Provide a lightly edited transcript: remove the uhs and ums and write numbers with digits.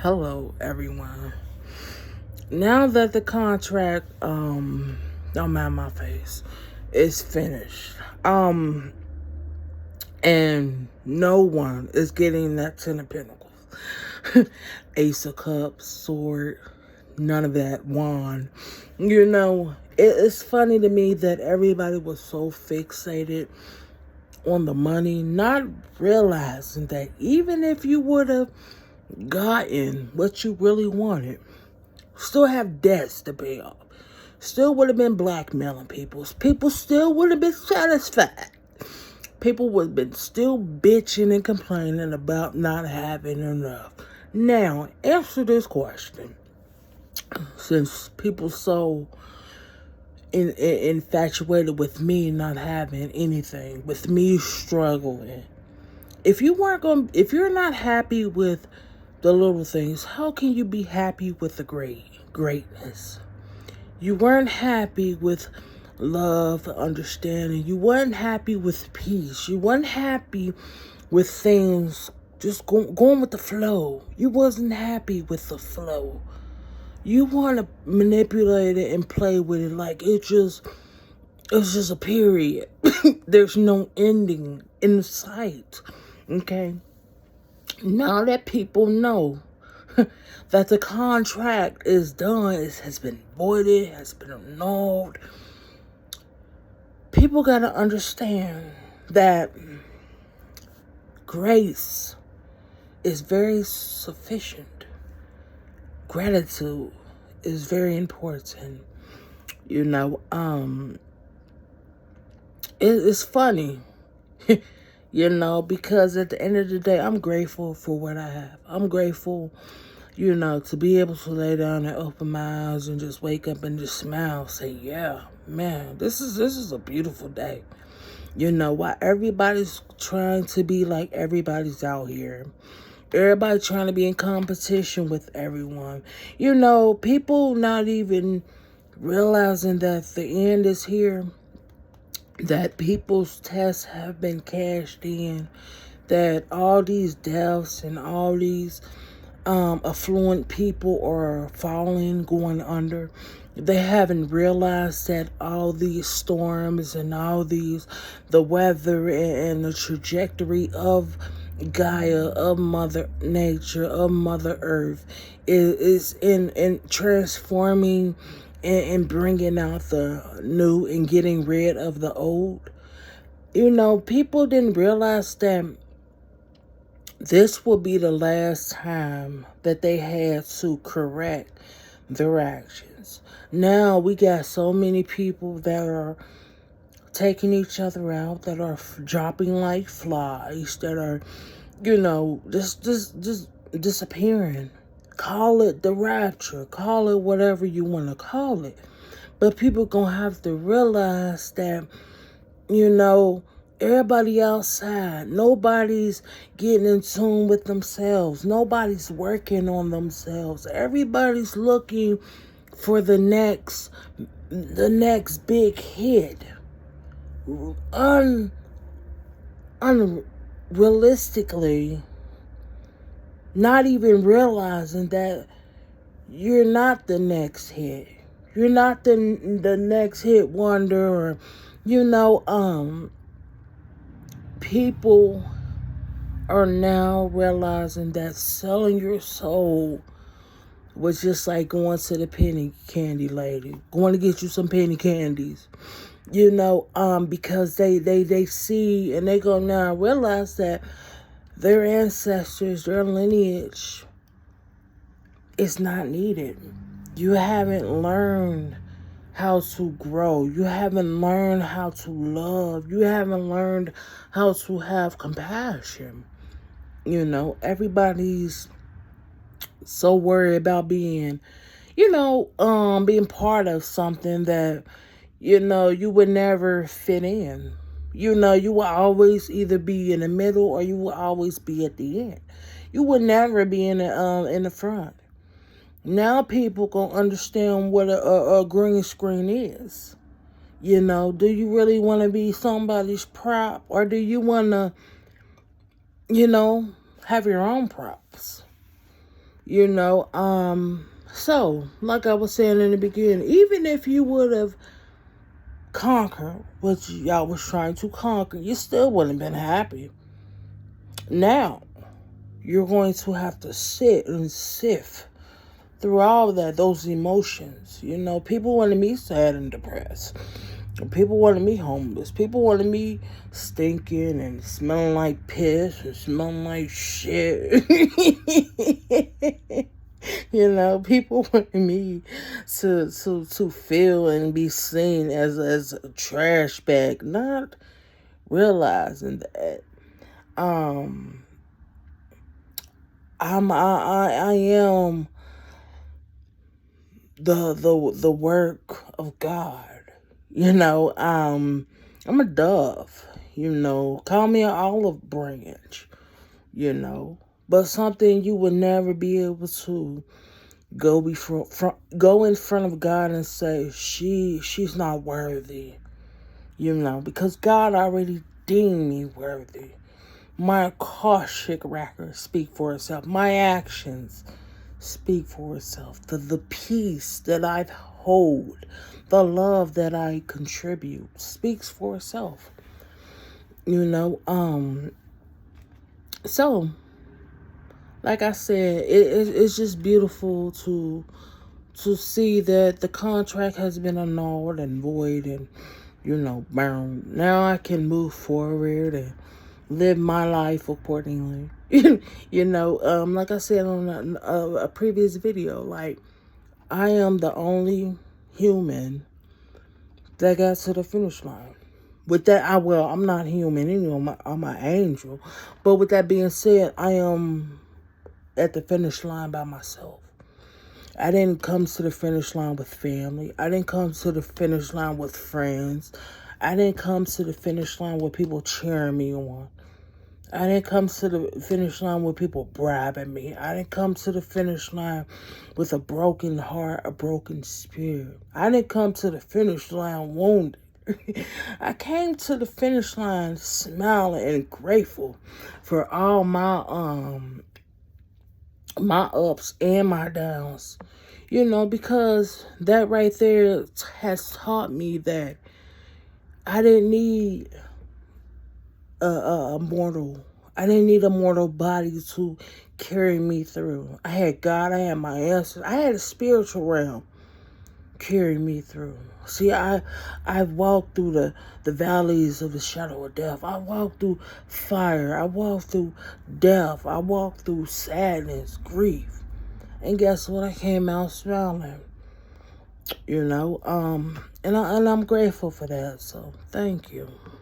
Hello, everyone. Now that the contract, don't mind my face, is finished, and no one is getting that Ten of Pentacles, Ace of Cups, Sword, none of that, Wand. It's funny to me that everybody was so fixated on the money, not realizing that even if you would have gotten what you really wanted, still have debts to pay off. Still would have been blackmailing people. People still would have been satisfied. People would have been still bitching and complaining about not having enough. Now, answer this question. Since people so infatuated with me not having anything, with me struggling, if you're not happy with the little things, how can you be happy with the greatness? You weren't happy with love, understanding. You weren't happy with peace. You weren't happy with things just going with the flow. You wasn't happy with the flow. You want to manipulate it and play with it like it's just a period. There's no ending in sight. Okay? Now that people know that the contract is done, it has been voided, has been annulled, people got to understand that grace is very sufficient. Gratitude is very important. It's funny. Because at the end of the day, I'm grateful for what I have. I'm grateful, to be able to lay down and open my eyes and just wake up and just smile, say, yeah, man, this is a beautiful day. While everybody's trying to be like everybody's out here. Everybody trying to be in competition with everyone. People not even realizing that the end is here, that people's tests have been cashed in, that all these deaths and all these affluent people are falling, going under. They haven't realized that all these storms and the weather and the trajectory of Gaia, of Mother Nature, of Mother Earth is in transforming and bringing out the new and getting rid of the old. People didn't realize that this will be the last time that they had to correct their actions. Now we got so many people that are taking each other out, that are dropping like flies, that are, just disappearing. Call it the rapture, call it whatever you want to call it. But people gonna have to realize that, everybody outside, nobody's getting in tune with themselves. Nobody's working on themselves. Everybody's looking for the next big hit. Unrealistically, not even realizing that you're not the next hit. You're not the next hit wonder, or people are now realizing that selling your soul was just like going to the penny candy lady, going to get you some penny candies. Because they see and they go now realize that their ancestors, their lineage is not needed. You haven't learned how to grow. You haven't learned how to love. You haven't learned how to have compassion. Everybody's so worried about being part of something that, you would never fit in. You will always either be in the middle or you will always be at the end. You would never be in the front. Now people gonna understand what a green screen is. Do you really want to be somebody's prop, or do you want to, have your own props? You know, so like I was saying in the beginning, even if you would have conquered what y'all was trying to conquer, you still wouldn't have been happy. Now you're going to have to sit and sift through all of that, those emotions. You know, people wanted me sad and depressed. People wanted me homeless. People wanted me stinking and smelling like piss and smelling like shit. You know, people wanted me to feel and be seen as a trash bag, not realizing that um I am the work of God. You know, I'm a dove. You know, call me an olive branch. You know, but something you would never be able to go in front of God and say she's not worthy. You know, because God already deemed me worthy. My Akashic record speak for itself. My actions speak for itself. The peace that I hold, the love that I contribute speaks for itself. You know, so like I said, it's just beautiful to see that the contract has been annulled and void and, you know, burned. Now I can move forward and live my life accordingly. You know, like I said on a previous video, like, I am the only human that got to the finish line. With that, I'm not human anymore. I'm an angel. But with that being said, I am at the finish line by myself. I didn't come to the finish line with family. I didn't come to the finish line with friends. I didn't come to the finish line with people cheering me on. I didn't come to the finish line with people bribing me. I didn't come to the finish line with a broken heart, a broken spirit. I didn't come to the finish line wounded. I came to the finish line smiling and grateful for all my ups and my downs. You know, because that right there has taught me that I didn't need a mortal. I didn't need a mortal body to carry me through. I had God. I had my answers. I had a spiritual realm carry me through. See, I walked through the valleys of the shadow of death. I walked through fire. I walked through death. I walked through sadness, grief. And guess what? I came out smiling. You know, and I'm grateful for that. So thank you.